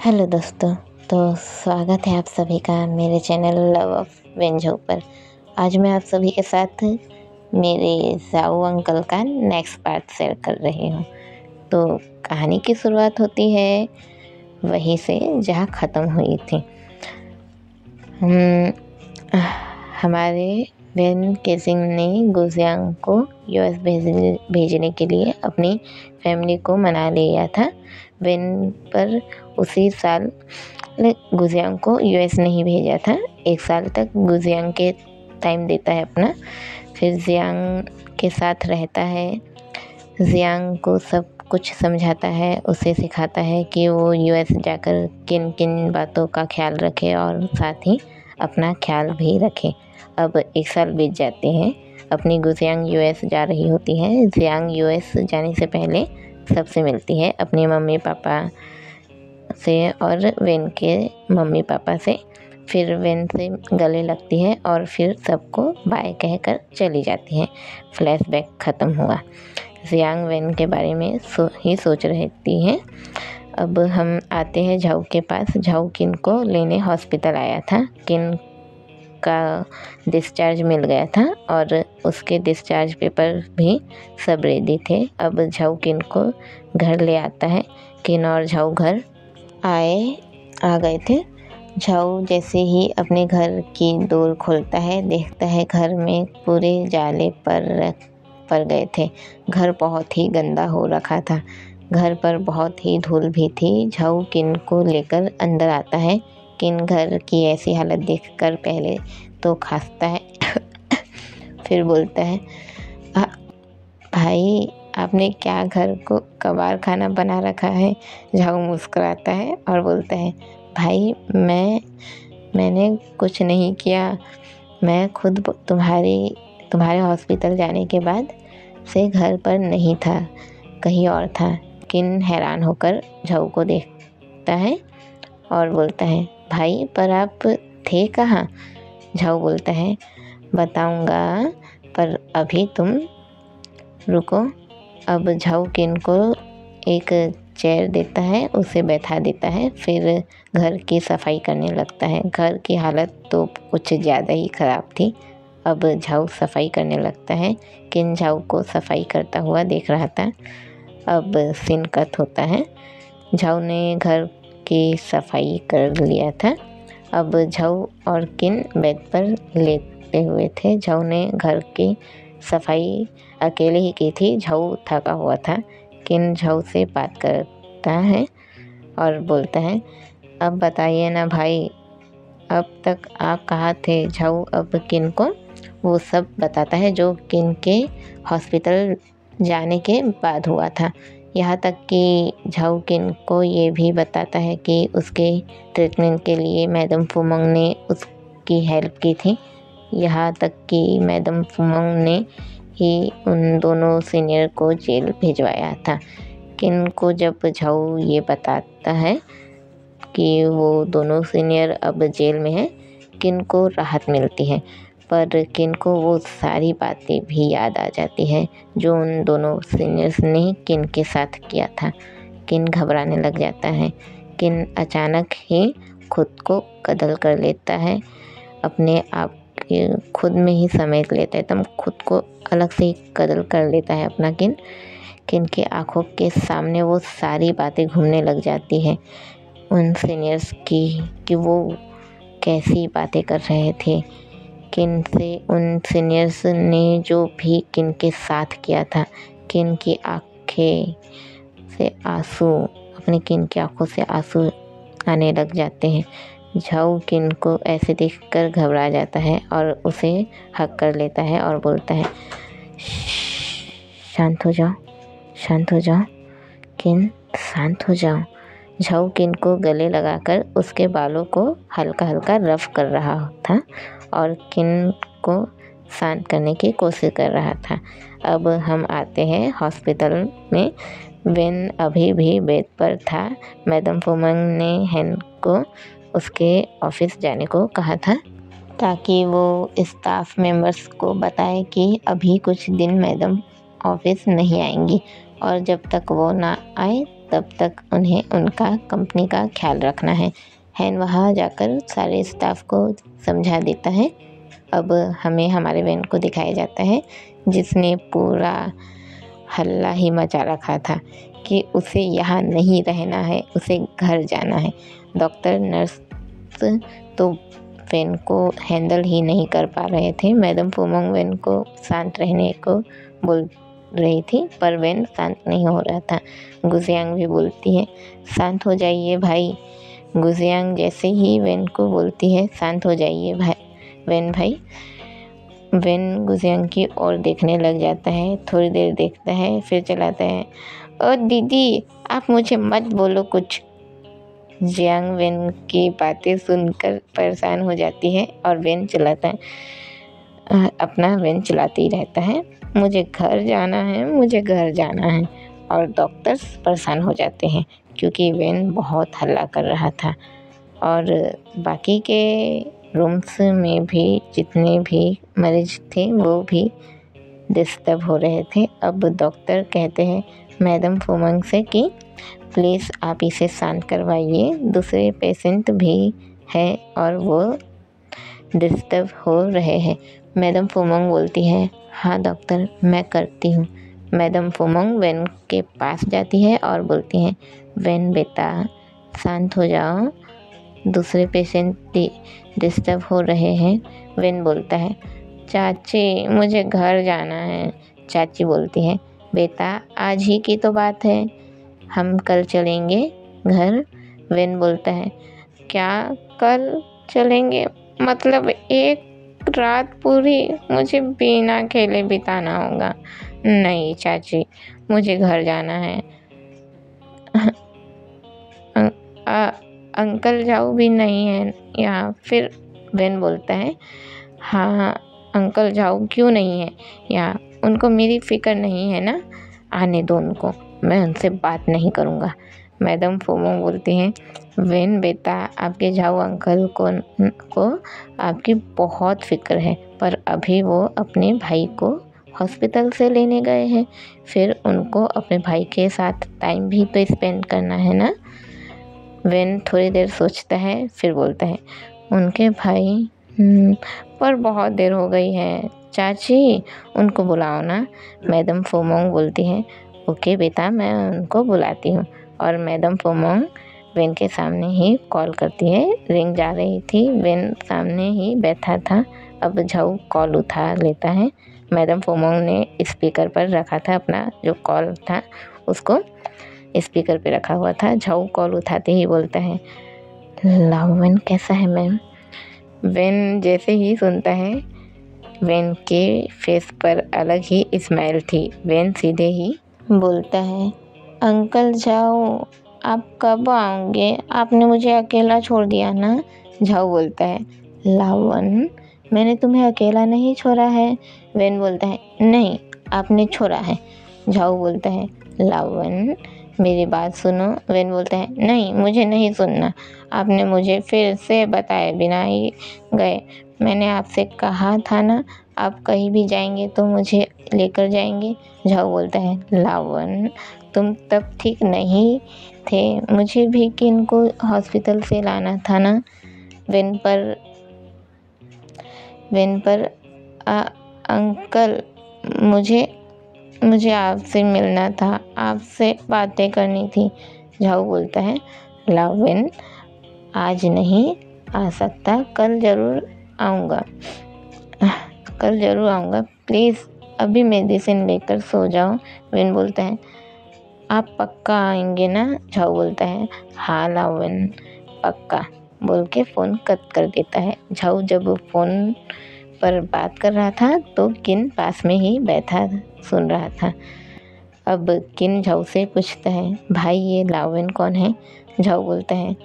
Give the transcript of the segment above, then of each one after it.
Hello दोस्तों। तो स्वागत है आप सभी का मेरे चैनल लव ऑफ वेंझो पर। आज मैं आप सभी के साथ मेरे साऊ अंकल का नेक्स्ट पार्ट शेयर कर रही हूँ। तो कहानी की शुरुआत होती है वहीं से जहाँ ख़त्म हुई थी। हमारे वेन केसिंग ने गुजियांग को यूएस भेजने के लिए अपनी फैमिली को मना लिया था। वेन पर उसी साल गुजियांग को यूएस नहीं भेजा था। 1 साल तक गुजियांग के टाइम देता है अपना, फिर जियांग के साथ रहता है। जियांग को सब कुछ समझाता है, उसे सिखाता है कि वो यूएस जाकर किन किन बातों का ख्याल रखे और साथ ही अपना ख्याल भी रखे। अब 1 साल बीत जाते हैं। अपनी गुजियांग यूएस जा रही होती है। जियांग यूएस जाने से पहले सबसे मिलती है, अपने मम्मी पापा से और वेन के मम्मी पापा से। फिर वेन से गले लगती है और फिर सबको बाय कहकर चली जाती है। फ्लैशबैक ख़त्म हुआ। जियांग वेन के बारे में सोच रहती हैं। अब हम आते हैं झाऊ के पास। झाऊ किन को लेने हॉस्पिटल आया था। किन का डिस्चार्ज मिल गया था और उसके डिस्चार्ज पेपर भी सब रेडी थे। अब झाऊ किन को घर ले आता है। किन और झाऊ घर आ गए थे। झाऊ जैसे ही अपने घर की डोर खोलता है, देखता है घर में पूरे जाले पर गए थे। घर बहुत ही गंदा हो रखा था। घर पर बहुत ही धूल भी थी। झाऊ किन को लेकर अंदर आता है। किन घर की ऐसी हालत देखकर पहले तो खांसता है फिर बोलता है, भाई आपने क्या घर को कबाड़ खाना बना रखा है। झाऊ मुस्कुराता है और बोलता है, भाई मैंने कुछ नहीं किया। मैं खुद तुम्हारे हॉस्पिटल जाने के बाद से घर पर नहीं था, कहीं और था। किन हैरान होकर झाऊ को देखता है और बोलता है, भाई पर आप थे कहाँ। झाऊ बोलता है, बताऊंगा पर अभी तुम रुको। अब झाऊ किन को एक चेयर देता है, उसे बैठा देता है, फिर घर की सफाई करने लगता है। घर की हालत तो कुछ ज़्यादा ही ख़राब थी। अब झाऊ सफाई करने लगता है। किन झाऊ को सफाई करता हुआ देख रहा था। अब सीन कट होता है। झाऊ ने घर की सफाई कर लिया था। अब झाऊ और किन बेड पर लेटे हुए थे। झाऊ ने घर की सफाई अकेले ही की थी। झाऊ थका हुआ था। किन झाऊ से बात करता है और बोलता है, अब बताइए ना भाई, अब तक आप कहाँ थे। झाऊ अब किन को वो सब बताता है जो किन के हॉस्पिटल जाने के बाद हुआ था। यहाँ तक कि झाऊ किन को ये भी बताता है कि उसके ट्रीटमेंट के लिए मैडम फुमंग ने उसकी हेल्प की थी। यहाँ तक कि मैडम फुमंग ने ही उन दोनों सीनियर को जेल भिजवाया था। किन को जब झाऊ ये बताता है कि वो दोनों सीनियर अब जेल में हैं, किन को राहत मिलती है। पर किन को वो सारी बातें भी याद आ जाती है जो उन दोनों सीनियर्स ने किन के साथ किया था। किन घबराने लग जाता है। किन अचानक ही खुद को कत्ल कर लेता है। अपने आप के खुद में ही समेट लेता है, एकदम खुद को अलग से ही कत्ल कर लेता है अपना किन। किन की आंखों के सामने वो सारी बातें घूमने लग जाती है उन सीनियर्स की कि वो कैसी बातें कर रहे थे। किन से उन सीनियर्स ने जो भी किन के साथ किया था। किन की आंखें से आंसू अपने किन की आंखों से आंसू आने लग जाते हैं। झाऊ किन को ऐसे देखकर घबरा जाता है और उसे हक कर लेता है और बोलता है, शांत हो जाओ, शांत हो जाओ किन, शांत हो जाओ। झाऊ किन को गले लगाकर उसके बालों को हल्का हल्का रफ कर रहा था और किन को शांत करने की कोशिश कर रहा था। अब हम आते हैं हॉस्पिटल में। वेन अभी भी बेड पर था। मैडम फुमंग ने हेन को उसके ऑफिस जाने को कहा था ताकि वो स्टाफ मेंबर्स को बताए कि अभी कुछ दिन मैडम ऑफिस नहीं आएंगी और जब तक वो ना आए तब तक उन्हें उनका कंपनी का ख्याल रखना है। हैन वहाँ जाकर सारे स्टाफ को समझा देता है। अब हमें हमारे वैन को दिखाया जाता है जिसने पूरा हल्ला ही मचा रखा था कि उसे यहाँ नहीं रहना है, उसे घर जाना है। डॉक्टर नर्स तो वैन को हैंडल ही नहीं कर पा रहे थे। मैडम फुमोंग वैन को शांत रहने को बोल रही थी पर वैन शांत नहीं हो रहा था। गुजियांग भी बोलती है, शांत हो जाइए भाई। गुजियांग जैसे ही वैन को बोलती है, शांत हो जाइए वैन भाई, वैन गुजियांग की ओर देखने लग जाता है। थोड़ी देर देखता है फिर चलाता है। ओ दीदी, आप मुझे मत बोलो कुछ। जियांग वैन की बातें सुनकर परेशान हो जाती है और वैन चलाता है, अपना वैन चलाते ही रहता है। मुझे घर जाना है, मुझे घर जाना है। और डॉक्टर्स परेशान हो जाते हैं क्योंकि वैन बहुत हल्ला कर रहा था और बाकी के रूम्स में भी जितने भी मरीज थे वो भी डिस्टर्ब हो रहे थे। अब डॉक्टर कहते हैं मैडम फुमोंग से कि प्लीज़ आप इसे शांत करवाइए, दूसरे पेशेंट भी हैं और वो डिस्टर्ब हो रहे हैं। मैडम फुमोंग बोलती है, हाँ डॉक्टर, मैं करती हूँ। मैडम फुमोंग वैन के पास जाती है और बोलती हैं, वैन बेटा शांत हो जाओ, दूसरे पेशेंट डिस्टर्ब हो रहे हैं। वैन बोलता है, चाची मुझे घर जाना है। चाची बोलती है, बेटा आज ही की तो बात है, हम कल चलेंगे घर। वैन बोलता है, क्या कल चलेंगे? मतलब एक रात पूरी मुझे बिना खेले बिताना होगा। नहीं चाची, मुझे घर जाना है। अंकल जाऊ भी नहीं है यहाँ। फिर वैन बोलता है, हाँ अंकल जाऊ क्यों नहीं है यहाँ, उनको मेरी फिक्र नहीं है ना, आने दो उनको, मैं उनसे बात नहीं करूँगा। मैडम फुमोंग बोलती हैं, वैन बेटा आपके जाऊ अंकल को आपकी बहुत फिक्र है, पर अभी वो अपने भाई को हॉस्पिटल से लेने गए हैं, फिर उनको अपने भाई के साथ टाइम भी तो स्पेंड करना है ना। वैन थोड़ी देर सोचता है फिर बोलता है, उनके भाई पर बहुत देर हो गई है, चाची उनको बुलाओ ना। मैडम फुमोंग बोलती है, ओके बेटा मैं उनको बुलाती हूँ। और मैडम फुमोंग वैन के सामने ही कॉल करती है। रिंग जा रही थी, वैन सामने ही बैठा था। अब झाऊ कॉल उठा लेता है। मैडम फुमोंग ने स्पीकर पर रखा था, अपना जो कॉल था उसको स्पीकर पे रखा हुआ था। झाऊ कॉल उठाते ही बोलता है, लाओ कैसा है मैम। वैन जैसे ही सुनता है, वैन के फेस पर अलग ही स्माइल थी। वैन सीधे ही बोलता है, अंकल झाऊ आप कब आओगे, आपने मुझे अकेला छोड़ दिया ना। झाऊ बोलता है, लावन मैंने तुम्हें अकेला नहीं छोड़ा है। वैन बोलता है, नहीं आपने छोड़ा है। झाऊ बोलता है, लावन मेरी बात सुनो। वैन बोलता है, नहीं मुझे नहीं सुनना, आपने मुझे फिर से बताए बिना ही गए। मैंने आपसे कहा था ना आप कहीं भी जाएंगे तो मुझे लेकर जाएंगे। झाऊ बोलता है, लावन तुम तब ठीक नहीं थे, मुझे भी किन को हॉस्पिटल से लाना था ना। वैन पर अंकल मुझे आपसे मिलना था, आपसे बातें करनी थी। झाऊ बोलता है, लावन आज नहीं आ सकता, कल ज़रूर आऊँगा, प्लीज़ अभी मेडिसिन लेकर सो जाओ। वैन बोलता है, आप पक्का आएंगे ना। झाऊ बोलता है, हाँ लावन पक्का, बोल के फ़ोन कट कर देता है। झाऊ जब फ़ोन पर बात कर रहा था तो किन पास में ही बैठा सुन रहा था। अब किन झाऊ से पूछता है, भाई ये लावन कौन है। झाऊ बोलता है,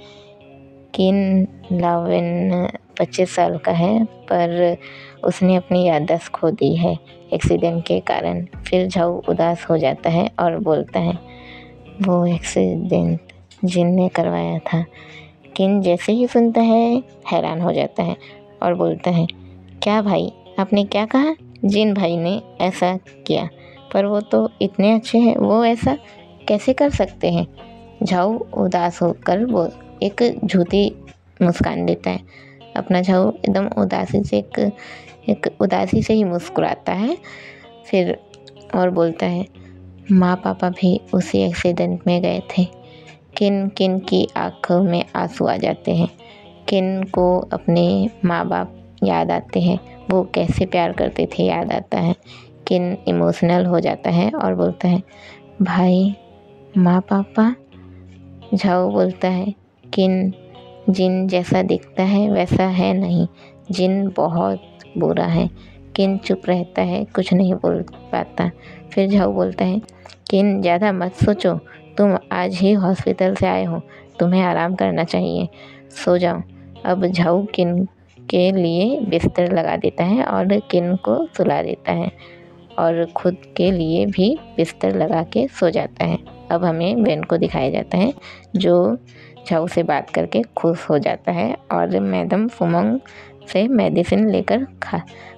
किन लावन 25 साल का है, पर उसने अपनी याददाश्त खो दी है एक्सीडेंट के कारण। फिर झाऊ उदास हो जाता है और बोलता है, वो एक्सीडेंट जिन ने करवाया था। किन जैसे ही सुनता है हैरान हो जाता है और बोलता है, क्या भाई आपने क्या कहा? जिन भाई ने ऐसा किया, पर वो तो इतने अच्छे हैं, वो ऐसा कैसे कर सकते हैं। झाऊ उदास होकर वो एक झूठी मुस्कान देता है। अपना झाऊ एकदम एक उदासी से ही मुस्कुराता है। फिर और बोलता है, माँ पापा भी उसी एक्सीडेंट में गए थे। किन किन की आँखों में आंसू आ जाते हैं, किन को अपने माँ बाप याद आते हैं, वो कैसे प्यार करते थे याद आता है। किन इमोशनल हो जाता है और बोलता है, भाई माँ पापा। झाऊ बोलता है, किन जिन जैसा दिखता है वैसा है नहीं, जिन बहुत बुरा है। किन चुप रहता है, कुछ नहीं बोल पाता। फिर झाऊ बोलता है, किन ज़्यादा मत सोचो, तुम आज ही हॉस्पिटल से आए हो, तुम्हें आराम करना चाहिए, सो जाओ। अब झाऊ किन के लिए बिस्तर लगा देता है और किन को सुला देता है और खुद के लिए भी बिस्तर लगा के सो जाता है। अब हमें वेन को दिखाया जाता है जो झाऊ से बात करके खुश हो जाता है और मैडम फुमंग से मेडिसिन लेकर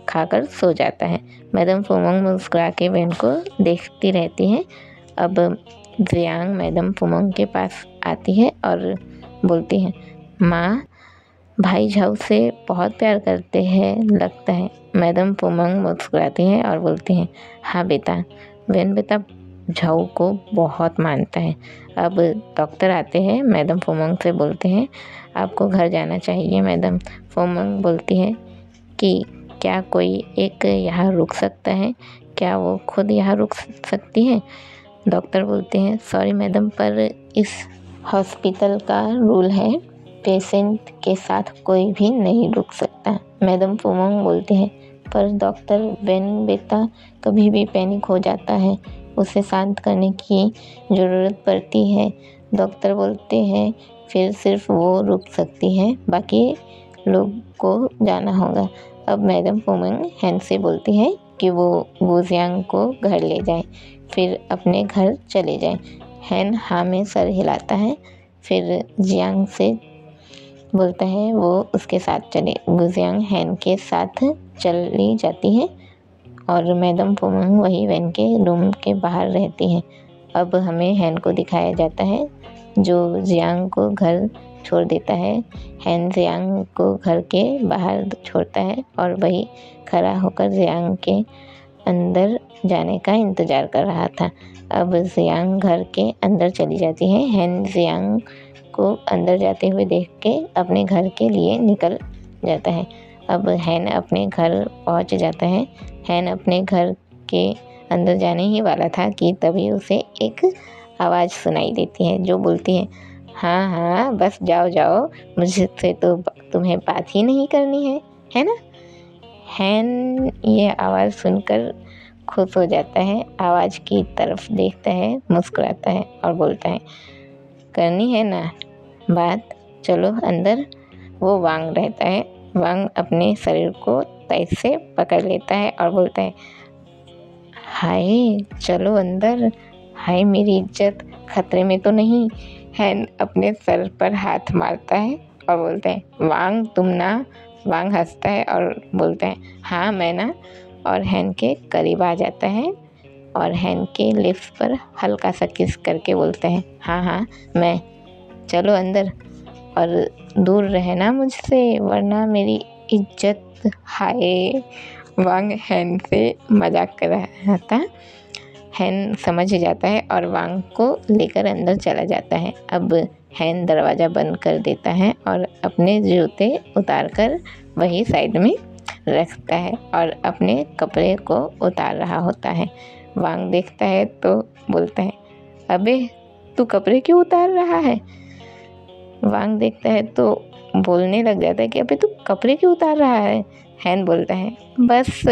खाकर सो जाता है। मैडम फुमंग मुस्कुरा के वेन को देखती रहती है। अब जियांग मैडम फुमंग के पास आती है और बोलती है, माँ भाई झाऊ से बहुत प्यार करते हैं लगता है। मैडम फुमंग मुस्कुराती हैं और बोलती हैं, हाँ बेटा। वेन बेटा झाऊ को बहुत मानता है। अब डॉक्टर आते हैं, मैडम फुमंग से बोलते हैं, आपको घर जाना चाहिए। मैडम फुमंग बोलती है कि क्या कोई एक यहाँ रुक सकता है, क्या वो खुद यहाँ रुक सकती है। डॉक्टर बोलते हैं, सॉरी मैडम, पर इस हॉस्पिटल का रूल है, पेशेंट के साथ कोई भी नहीं रुक सकता। मैडम फुमंग बोलती है, पर डॉक्टर वेन बेटा कभी भी पैनिक हो जाता है, उसे शांत करने की ज़रूरत पड़ती है। डॉक्टर बोलते हैं, फिर सिर्फ वो रुक सकती है, बाकी लोग को जाना होगा। अब मैडम फुमंग हैन से बोलती है कि वो गुजियांग को घर ले जाए, फिर अपने घर चले जाए। हैन हाँ में सर हिलाता है। फिर जियांग से बोलता है वो उसके साथ चले। गुजियांग हैन के साथ चली जाती है और मैडम फुमंग वही वैन के रूम के बाहर रहती हैं। अब हमें हैन को दिखाया जाता है जो जियांग को घर छोड़ देता है। हैन जियांग को घर के बाहर छोड़ता है और वही खड़ा होकर जियांग के अंदर जाने का इंतज़ार कर रहा था। अब जियांग घर के अंदर चली जाती है। हैन जियांग को अंदर जाते हुए देख के अपने घर के लिए निकल जाता है। अब हैन अपने घर पहुंच जाता है। हैन अपने घर के अंदर जाने ही वाला था कि तभी उसे एक आवाज़ सुनाई देती है जो बोलती है, हाँ हाँ बस जाओ जाओ, मुझसे तो तुम्हें बात ही नहीं करनी है ना। हैन ये आवाज़ सुनकर खुश हो जाता है, आवाज़ की तरफ देखता है, मुस्कुराता है और बोलता है, करनी है ना बात, चलो अंदर। वो वांग रहता है। वांग अपने शरीर को तेज से पकड़ लेता है और बोलता है, हाय चलो अंदर, हाय मेरी इज्जत खतरे में तो नहीं। हैन अपने सर पर हाथ मारता है और बोलता है, वांग तुम ना। वांग हंसता है और बोलता है, हाँ मैं ना, और हैन के करीब आ जाता है और हैन के लिप्स पर हल्का सा किस करके बोलता है, हाँ हाँ मैं, चलो अंदर और दूर रहना मुझसे वरना मेरी इज्जत। हाय। वांग हैन से मजाक कर रहा था। हैन समझ जाता है और वांग को लेकर अंदर चला जाता है। अब हैन दरवाज़ा बंद कर देता है और अपने जूते उतार कर वही साइड में रखता है और अपने कपड़े को उतार रहा होता है। वांग देखता है तो बोलता है, अबे तू कपड़े क्यों उतार रहा है। वांग देखता है तो बोलने लग जाता है कि अबे तू कपड़े क्यों उतार रहा है। हैन बोलता है, बस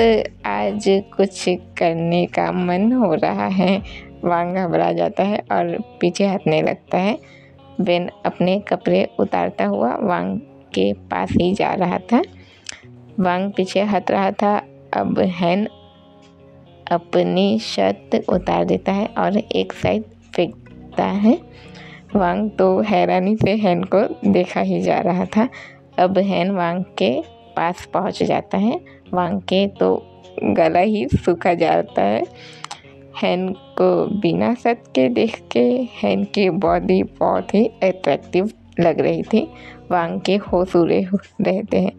आज कुछ करने का मन हो रहा है। वांग घबरा जाता है और पीछे हटने लगता है। वेन अपने कपड़े उतारता हुआ वांग के पास ही जा रहा था। वांग पीछे हट रहा था। अब हैन अपनी शर्ट उतार देता है और एक साइड फेंकता है। वांग तो हैरानी से हैन को देखा ही जा रहा था। अब हैन वांग के पास पहुंच जाता है। वांग के तो गला ही सूखा जाता है। हैन को बिना शर्ट के देख के हैन की बॉडी बहुत ही अट्रैक्टिव लग रही थी। वांग के होश उड़े रहते हैं।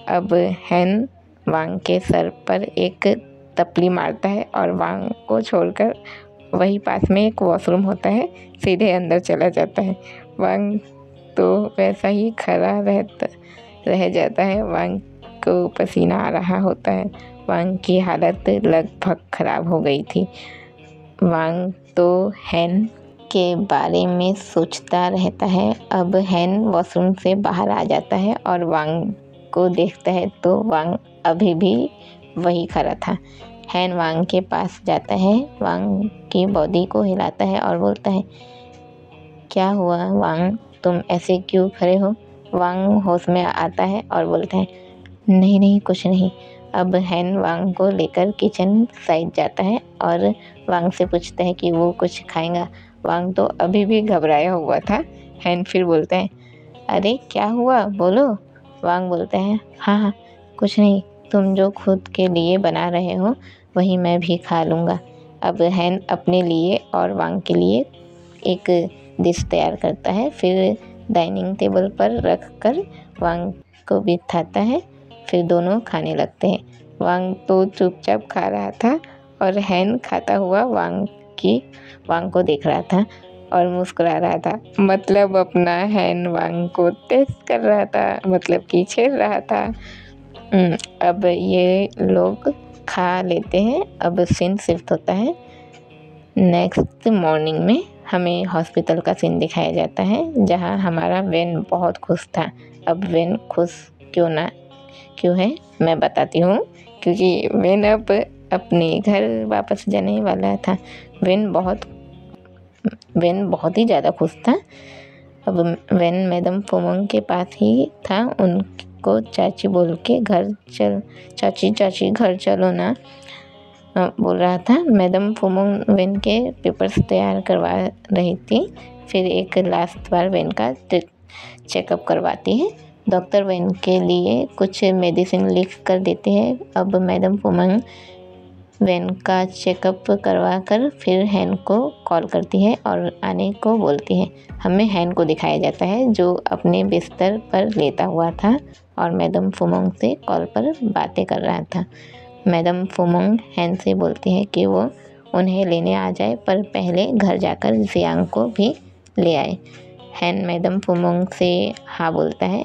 अब हैन वांग के सर पर एक तपली मारता है और वांग को छोड़कर वही पास में एक वॉशरूम होता है, सीधे अंदर चला जाता है। वांग तो वैसा ही खड़ा रह जाता है। वांग को पसीना आ रहा होता है। वांग की हालत लगभग ख़राब हो गई थी। वांग तो हैन के बारे में सोचता रहता है। अब हैन वॉशरूम से बाहर आ जाता है और वांग को देखता है तो वांग अभी भी वही खड़ा था। हैन वांग के पास जाता है, वांग की बॉडी को हिलाता है और बोलता है, क्या हुआ वांग, तुम ऐसे क्यों खड़े हो? वांग होश में आता है और बोलता है, नहीं कुछ नहीं। अब हैन वांग को लेकर किचन साइड जाता है और वांग से पूछता है कि वो कुछ खाएगा। वांग तो अभी भी घबराया हुआ था। हैन फिर बोलता है, अरे क्या हुआ, बोलो। वांग बोलता है, हाँ कुछ नहीं, तुम जो खुद के लिए बना रहे हो वही मैं भी खा लूँगा। अब हैन अपने लिए और वांग के लिए एक डिश तैयार करता है, फिर डाइनिंग टेबल पर रख कर वांग को बिठाता है, फिर दोनों खाने लगते हैं। वांग तो चुपचाप खा रहा था और हैन खाता हुआ वांग को देख रहा था और मुस्कुरा रहा था। मतलब अपना हैन वांग को टेस्ट कर रहा था, मतलब कि छेड़ रहा था। अब ये लोग खा लेते हैं। अब सीन शिफ्ट होता है। नेक्स्ट मॉर्निंग में हमें हॉस्पिटल का सीन दिखाया जाता है, जहाँ हमारा वेन बहुत खुश था। अब वेन खुश क्यों है मैं बताती हूँ, क्योंकि वेन अब अपने घर वापस जाने वाला था। वेन बहुत ही ज़्यादा खुश था। अब वेन मैडम फोमोंग के पास ही था। उनको चाची बोल के चाची घर चलो ना बोल रहा था। मैडम फोमोंग वेन के पेपर्स तैयार करवा रही थी। फिर एक लास्ट बार वेन का चेकअप करवाती है। डॉक्टर वेन के लिए कुछ मेडिसिन लिख कर देते हैं। अब मैडम फोमोंग वेन का चेकअप करवा कर फिर हैन को कॉल करती है और आने को बोलती है। हमें हैन को दिखाया जाता है जो अपने बिस्तर पर लेटा हुआ था और मैडम फोमोंग से कॉल पर बातें कर रहा था। मैडम फोमोंग हैन से बोलती है कि वो उन्हें लेने आ जाए, पर पहले घर जाकर जियांग को भी ले आए। हैन मैडम फोमोंग से हाँ बोलता है।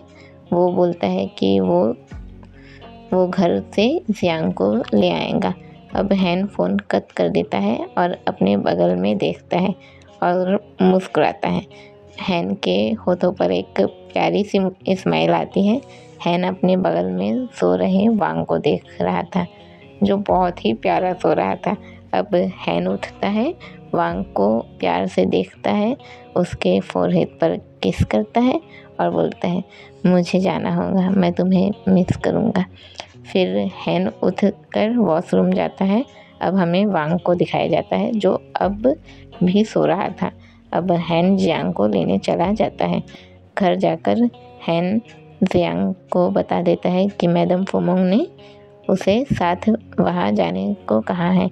वो बोलता है कि वो घर से जियांग को ले आएगा। अब हैन फ़ोन कट कर देता है और अपने बगल में देखता है और मुस्कुराता है। हैन के होठों पर एक प्यारी सी स्माइल आती है। हैन अपने बगल में सो रहे वांग को देख रहा था, जो बहुत ही प्यारा सो रहा था। अब हैन उठता है, वांग को प्यार से देखता है, उसके फोरहेड पर किस करता है और बोलता है, मुझे जाना होगा, मैं तुम्हें मिस करूँगा। फिर हैन उठकर वॉशरूम जाता है। अब हमें वांग को दिखाया जाता है जो अब भी सो रहा था। अब हैन जियांग को लेने चला जाता है। घर जाकर हैन जियांग को बता देता है कि मैडम फोमोंग ने उसे साथ वहाँ जाने को कहा है।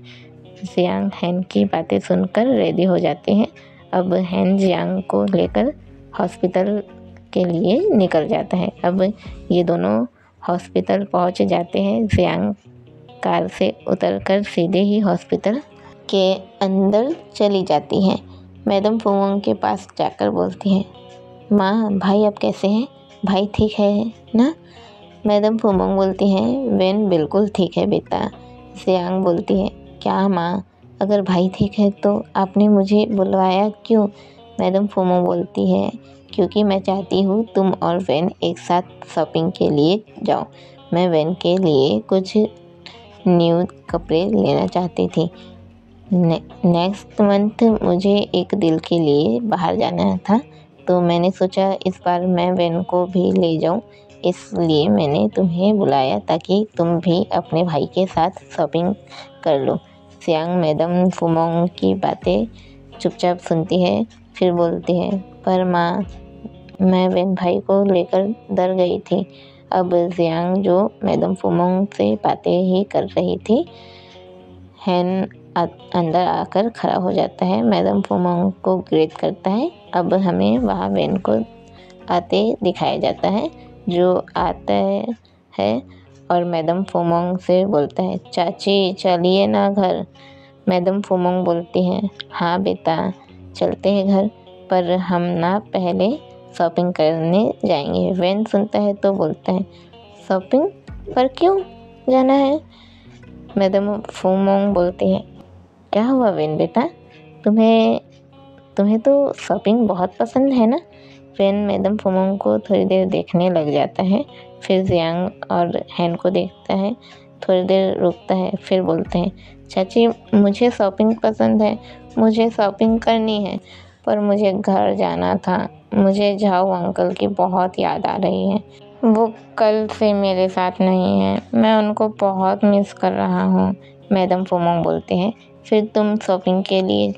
जियांग हैन की बातें सुनकर रेडी हो जाते हैं। अब हैन जियांग को लेकर हॉस्पिटल के लिए निकल जाता है। अब ये दोनों हॉस्पिटल पहुंच जाते हैं। जियांग कार से उतरकर सीधे ही हॉस्पिटल के अंदर चली जाती हैं। मैडम फोमोंग के पास जाकर बोलती है, माँ भाई अब कैसे हैं? भाई ठीक है ना? मैडम फोमोंग बोलती हैं, वेन बिल्कुल ठीक है बेटा। जियांग बोलती है, क्या माँ, अगर भाई ठीक है तो आपने मुझे बुलवाया क्यों? मैडम फोमोंग बोलती है, क्योंकि मैं चाहती हूँ तुम और वेन एक साथ शॉपिंग के लिए जाओ। मैं वेन के लिए कुछ न्यू कपड़े लेना चाहती थी। नेक्स्ट मंथ मुझे एक दिल के लिए बाहर जाना था, तो मैंने सोचा इस बार मैं वेन को भी ले जाऊं, इसलिए मैंने तुम्हें बुलाया ताकि तुम भी अपने भाई के साथ शॉपिंग कर लो। जियांग मैडम फोमोंग की बातें चुपचाप सुनती है, फिर बोलती है, पर माँ मैं वेन भाई को लेकर डर गई थी। अब जियांग जो मैडम फोमोंग से बातें ही कर रही थी, हैन अंदर आकर खड़ा हो जाता है, मैडम फुमोंग को ग्रीट करता है। अब हमें वहाँ वैन को आते दिखाया जाता है, जो आता है और मैडम फुमोंग से बोलता है, चाची चलिए ना घर। मैडम फुमोंग बोलती हैं, हाँ बेटा चलते हैं घर, पर हम ना पहले शॉपिंग करने जाएंगे। वैन सुनता है तो बोलता है, शॉपिंग पर क्यों जाना है? मैडम फुमोंग बोलती है, क्या हुआ वैन बेटा, तुम्हें तो शॉपिंग बहुत पसंद है ना? वैन मैडम फुमोंग को थोड़ी देर देखने लग जाता है, फिर जियांग और हैन को देखता है, थोड़ी देर रुकता है, फिर बोलते हैं, चाची मुझे शॉपिंग पसंद है, मुझे शॉपिंग करनी है, पर मुझे घर जाना था। मुझे झाओ अंकल की बहुत याद आ रही है, वो कल से मेरे साथ नहीं है, मैं उनको बहुत मिस कर रहा हूँ। मैडम फुमोंग बोलते हैं, फिर तुम शॉपिंग के लिए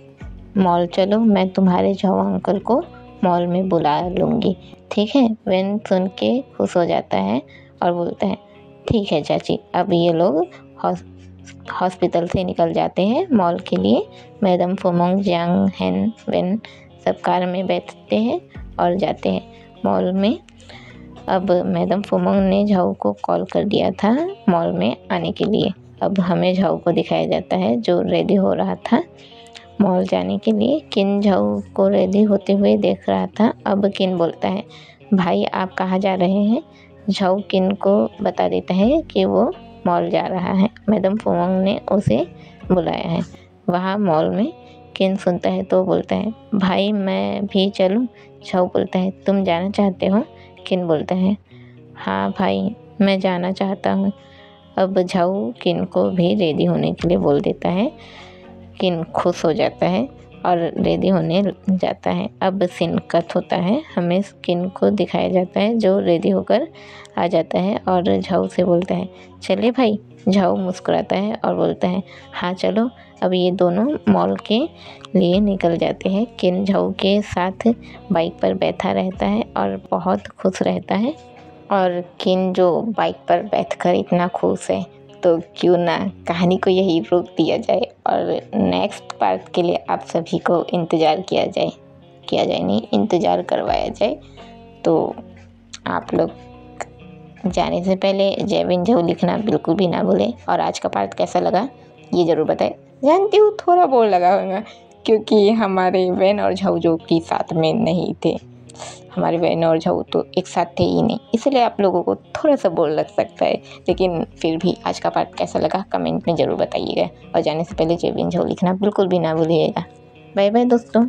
मॉल चलो, मैं तुम्हारे झाओ अंकल को मॉल में बुला लूँगी, ठीक है? वैन सुन के खुश हो जाता है और बोलता है, ठीक है चाची। अब ये लोग हॉस्पिटल से निकल जाते हैं मॉल के लिए। मैडम फुमोंग, जियांग, हैन, वैन सब कार में बैठते हैं और जाते हैं मॉल में। अब मैडम फुमोंग ने झाओ को कॉल कर दिया था मॉल में आने के लिए। अब हमें झाओ को दिखाया जाता है जो रेडी हो रहा था मॉल जाने के लिए। किन झाओ को रेडी होते हुए देख रहा था। अब किन बोलता है, भाई आप कहाँ जा रहे हैं? झाओ किन को बता देता है कि वो मॉल जा रहा है, मैडम फुमोंग ने उसे बुलाया है वहाँ मॉल में। किन सुनता है तो बोलता है, भाई मैं भी चलूँ? झाओ बोलता है, तुम जाना चाहते हो? किन बोलता है, हाँ भाई मैं जाना चाहता हूँ। अब झाओ किन को भी रेडी होने के लिए बोल देता है। किन खुश हो जाता है और रेडी होने जाता है। अब सीन कट होता है, हमें किन को दिखाया जाता है जो रेडी होकर आ जाता है और झाओ से बोलता है, चले भाई। झाओ मुस्कुराता है और बोलता है, हाँ चलो। अब ये दोनों मॉल के लिए निकल जाते हैं। किन झाओ के साथ बाइक पर बैठा रहता है और बहुत खुश रहता है। और किन जो बाइक पर बैठकर इतना खुश है, तो क्यों ना कहानी को यही रोक दिया जाए और नेक्स्ट पार्ट के लिए आप सभी को इंतज़ार इंतज़ार करवाया जाए। तो आप लोग जाने से पहले जय विन झाओ लिखना बिल्कुल भी ना भूलें। और आज का पार्ट कैसा लगा ये ज़रूर बताएं। जानती हूँ थोड़ा बोर लगा होगा, क्योंकि हमारे वैन और झाओ जो कि साथ में नहीं थे, हमारे वैन और झाओ तो एक साथ थे ही नहीं, इसलिए आप लोगों को थोड़ा सा बोर लग सकता है। लेकिन फिर भी आज का पार्ट कैसा लगा कमेंट में ज़रूर बताइएगा। और जाने से पहले जय विन झाओ लिखना बिल्कुल भी ना भूलिएगा। बाय बाय दोस्तों।